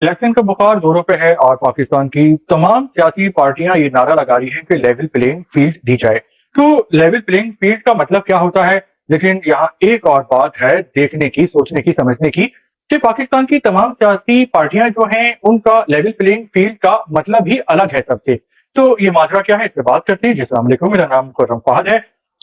Election का बुखार जोरों पे है और पाकिस्तान की तमाम सियासी पार्टियां ये नारा लगा रही हैं कि लेवल प्लेइंग फील्ड दी जाए। तो लेवल प्लेइंग फील्ड का मतलब क्या होता है? लेकिन यहाँ एक और बात है देखने की, सोचने की, समझने की कि पाकिस्तान की तमाम सियासी पार्टियां जो हैं उनका लेवल प्लेइंग फील्ड का मतलब ही अलग है सबसे। तो ये माजरा क्या है, इस पे बात करते हैं जी। अस्सलाम वालेकुम, मेरा नाम खुर्रम फहद है।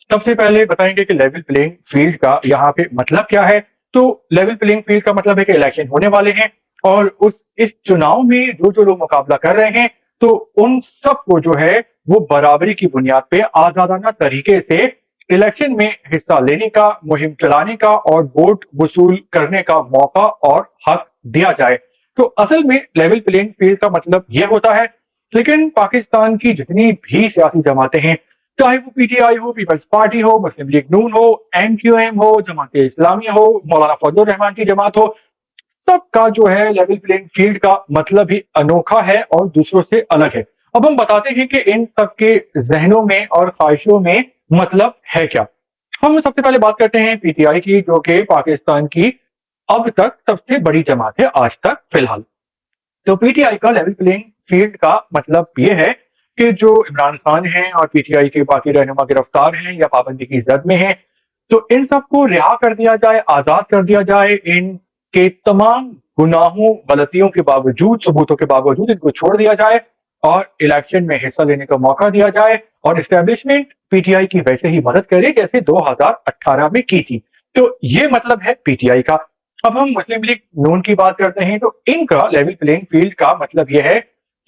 सबसे पहले बताएंगे कि लेवल प्लेइंग फील्ड का यहाँ पे मतलब क्या है। तो लेवल प्लेइंग फील्ड का मतलब है कि इलेक्शन होने वाले हैं और इस चुनाव में जो जो लोग मुकाबला कर रहे हैं तो उन सबको जो है वो बराबरी की बुनियाद पे आजादाना तरीके से इलेक्शन में हिस्सा लेने का, मुहिम चलाने का और वोट वसूल करने का मौका और हक दिया जाए। तो असल में लेवल प्लेइंग फील्ड का मतलब ये होता है। लेकिन पाकिस्तान की जितनी भी सियासी जमातें हैं, चाहे वो पीटीआई हो, पीपल्स पार्टी हो, मुस्लिम लीग नून हो, एमक्यूएम हो, जमात इस्लामी हो, मौलाना फजलुर रहमान की जमात हो, सबका जो है लेवल प्लेइंग फील्ड का मतलब ही अनोखा है और दूसरों से अलग है। अब हम बताते हैं कि इन सबके जहनों में और ख्वाहिशों में मतलब है क्या। हम सबसे पहले बात करते हैं पीटीआई की, जो कि पाकिस्तान की अब तक सबसे बड़ी जमात है आज तक फिलहाल। तो पीटीआई का लेवल प्लेइंग फील्ड का मतलब ये है कि जो इमरान खान हैं और पीटीआई के बाकी रहनुमा गिरफ्तार हैं या पाबंदी की जद में हैं, तो इन सबको रिहा कर दिया जाए, आजाद कर दिया जाए। इनके तमाम गुनाहों, गलतियों के बावजूद, सबूतों के बावजूद इनको छोड़ दिया जाए और इलेक्शन में हिस्सा लेने का मौका दिया जाए और एस्टेब्लिशमेंट पीटीआई की वैसे ही मदद करे जैसे 2018 में की थी। तो ये मतलब है पीटीआई का। अब हम मुस्लिम लीग नून की बात करते हैं, तो इनका लेवल प्लेइंग फील्ड का मतलब यह है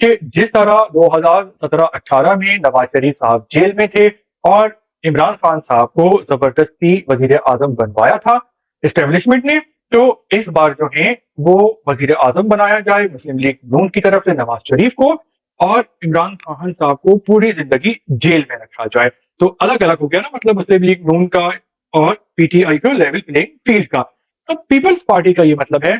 कि जिस तरह 2017-18 में नवाज शरीफ साहब जेल में थे और इमरान खान साहब को जबरदस्ती वजीर आजम बनवाया था एस्टेब्लिशमेंट ने, तो इस बार जो है वो वजीर आजम बनाया जाए मुस्लिम लीग नून की तरफ से नवाज शरीफ को, और इमरान खान साहब को पूरी जिंदगी जेल में रखा जाए। तो अलग अलग हो गया ना, मतलब मुस्लिम लीग नून का और पीटीआई का लेवल प्लेइंग फील्ड का। तो पीपल्स पार्टी का ये मतलब है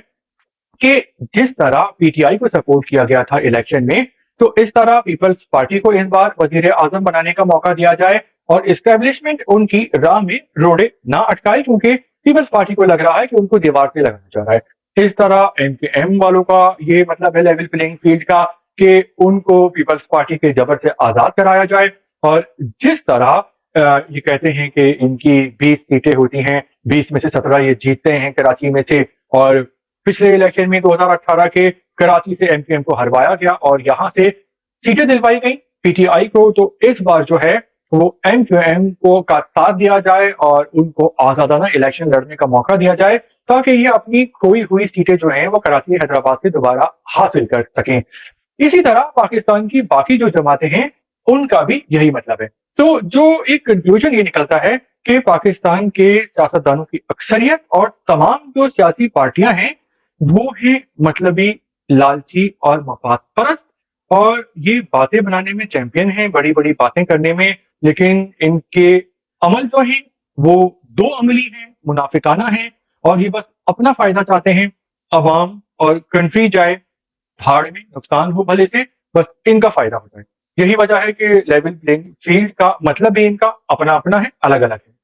कि जिस तरह पीटीआई को सपोर्ट किया गया था इलेक्शन में, तो इस तरह पीपल्स पार्टी को इस बार वजीर आजम बनाने का मौका दिया जाए और इस्टेब्लिशमेंट उनकी राह में रोड़े ना अटकाए, क्योंकि पीपल्स पार्टी को लग रहा है कि उनको दीवार से लगाया जा रहा है। इस तरह एमकेएम वालों का ये मतलब है लेवल प्लेइंग फील्ड का कि उनको पीपल्स पार्टी के जबर से आजाद कराया जाए। और जिस तरह ये कहते हैं कि इनकी 20 सीटें होती हैं, 20 में से 17 ये जीतते हैं कराची में से, और पिछले इलेक्शन में 2018 के कराची से एमपीएम को हरवाया गया और यहां से सीटें दिलवाई गई पीटीआई को। तो इस बार जो है वो एमक्यूएम को का साथ दिया जाए और उनको आजादाना इलेक्शन लड़ने का मौका दिया जाए, ताकि ये अपनी खोई हुई सीटें जो हैं वो कराची हैदराबाद से दोबारा हासिल कर सकें। इसी तरह पाकिस्तान की बाकी जो जमातें हैं उनका भी यही मतलब है। तो जो एक कंक्लूजन ये निकलता है कि पाकिस्तान के सियासतदानों की अक्सरियत और तमाम जो सियासी पार्टियां हैं वो हैं मतलबी, लालची और मफाद परस्त, और ये बातें बनाने में चैंपियन हैं, बड़ी बड़ी बातें करने में, लेकिन इनके अमल जो हैं वो दो अमली हैं, मुनाफिकाना हैं, और ये बस अपना फायदा चाहते हैं। अवाम और कंट्री जाए भाड़ में, नुकसान हो भले से, बस इनका फायदा हो जाए। यही वजह है कि लेवल प्लेइंग फील्ड का मतलब भी इनका अपना अपना है, अलग अलग है।